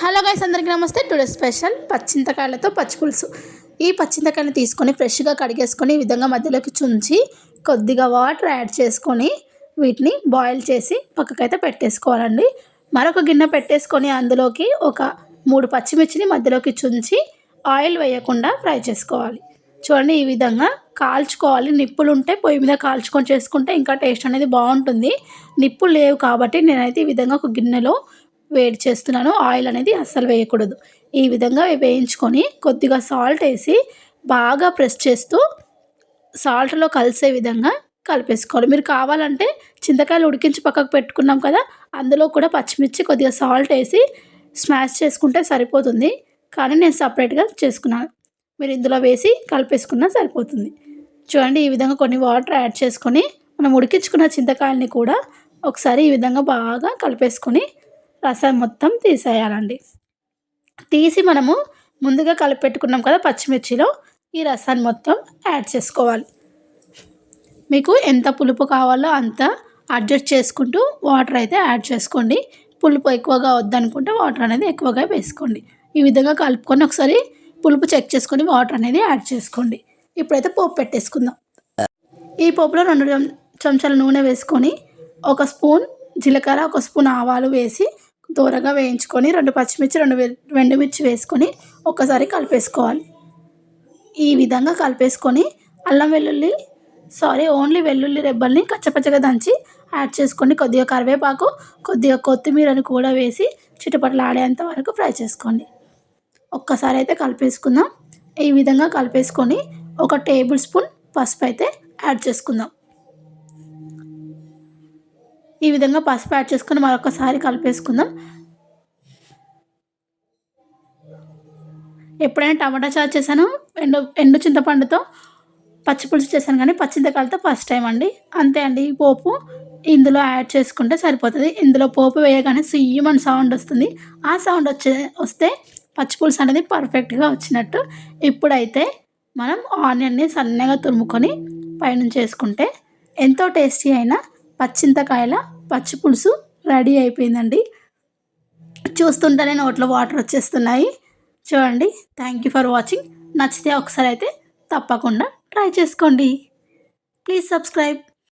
Hello guys, అందరికీ నమస్తే. Today special పచ్చింతకాయలతో పచ్చిపులుసు. ఈ పచ్చింతకాయలు తీసుకొని ఫ్రెష్గా కడిగేసుకొని ఈ విధంగా మధ్యలోకి చుంచి కొద్దిగా వాటర్ యాడ్ చేసుకొని వీటిని బాయిల్ చేసి పక్కకైతే పెట్టేసుకోవాలండి. మరొక గిన్నె పెట్టేసుకొని అందులోకి ఒక 3 పచ్చిమిర్చిని మధ్యలోకి చుంచి ఆయిల్ వేయకుండా ఫ్రై చేసుకోవాలి. చూడండి, ఈ విధంగా కాల్చుకోవాలి. నిప్పులు ఉంటే పొయ్యి మీద కాల్చుకొని చేసుకుంటే ఇంకా టేస్ట్ అనేది బాగుంటుంది. నిప్పులు లేవు కాబట్టి నేనైతే ఈ విధంగా ఒక గిన్నెలో వేడి చేస్తున్నాను. ఆయిల్ అనేది అస్సలు వేయకూడదు. ఈ విధంగా వేయించుకొని కొద్దిగా సాల్ట్ వేసి బాగా ప్రెస్ చేస్తూ సాల్ట్లో కలిసే విధంగా కలిపేసుకోవాలి. మీరు కావాలంటే చింతకాయలు ఉడికించి పక్కకు పెట్టుకున్నాం కదా, అందులో కూడా పచ్చిమిర్చి కొద్దిగా సాల్ట్ వేసి స్మాష్ చేసుకుంటే సరిపోతుంది. కానీ నేను సపరేట్గా చేసుకున్నాను. మీరు ఇందులో వేసి కలిపేసుకున్నా సరిపోతుంది. చూడండి, ఈ విధంగా కొన్ని వాటర్ యాడ్ చేసుకొని మనం ఉడికించుకున్న చింతకాయలని కూడా ఒకసారి ఈ విధంగా బాగా కలిపేసుకొని రసం మొత్తం తీసేయాలండి. తీసి మనము ముందుగా కలిపెట్టుకున్నాం కదా పచ్చిమిర్చిలో, ఈ రసాన్ని మొత్తం యాడ్ చేసుకోవాలి. మీకు ఎంత పులుపు కావాలో అంత అడ్జస్ట్ చేసుకుంటూ వాటర్ అయితే యాడ్ చేసుకోండి. పులుపు ఎక్కువగా వద్దనుకుంటే వాటర్ అనేది ఎక్కువగా వేసుకోండి. ఈ విధంగా కలుపుకొని ఒకసారి పులుపు చెక్ చేసుకొని వాటర్ అనేది యాడ్ చేసుకోండి. ఇప్పుడైతే పోపు పెట్టేసుకుందాం. ఈ పోపులో 2 చెంచాల నూనె వేసుకొని 1 స్పూన్ జీలకర్ర, 1 స్పూన్ ఆవాలు వేసి దూరగా వేయించుకొని 2 పచ్చిమిర్చి, 2 ఎండుమిర్చి వేసుకొని ఒక్కసారి కలిపేసుకోవాలి. ఈ విధంగా కలిపేసుకొని ఓన్లీ వెల్లుల్లి రెబ్బల్ని కచ్చపచ్చగా దంచి యాడ్ చేసుకొని కొద్దిగా కరివేపాకు, కొద్దిగా కొత్తిమీరని కూడా వేసి చిటపటలు ఆడేంత వరకు ఫ్రై చేసుకోండి. ఒక్కసారి అయితే కలిపేసుకుందాం. ఈ విధంగా కలిపేసుకొని 1 టేబుల్ స్పూన్ పసుపు అయితే యాడ్ చేసుకుందాం. ఈ విధంగా పసుపు యాడ్ చేసుకొని మరొకసారి కలిపేసుకుందాం. ఎప్పుడైనా టమాటా చారు చేశాను, ఎండు చింతపండుతో పచ్చిపులుసు చేశాను, కానీ పచ్చింతకాయలతో ఫస్ట్ టైం అండి. అంతే అండి. ఈ పోపు ఇందులో యాడ్ చేసుకుంటే సరిపోతుంది. ఇందులో పోపు వేయగానే సియ్యమని సౌండ్ వస్తుంది. ఆ సౌండ్ వస్తే పచ్చిపులుసు అనేది పర్ఫెక్ట్గా వచ్చినట్టు. ఇప్పుడైతే మనం ఆనియన్ని సన్నగా తురుముకొని పైనుంచి వేసుకుంటే ఎంతో టేస్టీ అయిన పచ్చింతకాయల పచ్చిపులుసు రెడీ అయిపోయిందండి. చూస్తుంటేనే నోట్లో వాటర్ వచ్చేస్తున్నాయి. చూడండి. Thank you for watching. నచ్చితే ఒకసారి అయితే తప్పకుండా ట్రై చేసుకోండి. Please subscribe.